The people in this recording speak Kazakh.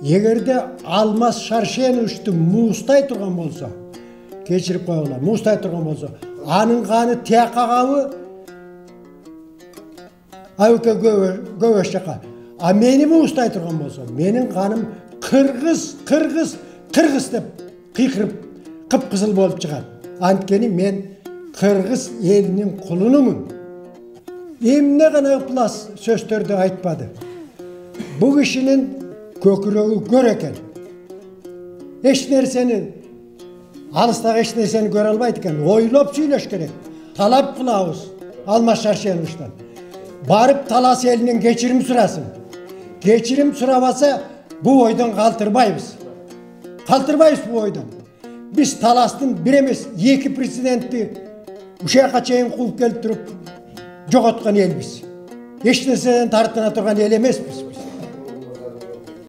егерде Алмаз Шаршеновичті муыстай тұрған болса, кешіріп қойғыла, муыстай тұрған болса, аның қаны тияқағауы әуке көвеш жаққа. А мені муыстай тұрған болса, менің қаным қырғыз деп қиқырып, қып-қызыл болып шығады. Анткені мен қырғыз елінің құлынымын. Еміне ғана ұплас сөздерді айтпады. Бұл кішінің көкірегі көр екен. Еш нәрсені, алыстағы еш нәрсені көре алмайды екен. Ойлап сөйлеш керек. Талап қылауыз Алмаз Шаршеновичтан. Барып Талас елінен кешірім сұрасын. Кешірім сұрабаса, бұл ойдан қалтырбайбыз. Қалтырбайбыз бұл ойдан. Біз Таластың бір емес, екі президентті ұшаққа чейін қуып келіп тұрып, жоғатқан елбіз. Еш нәрседен тартына тұрған ел емеспіз.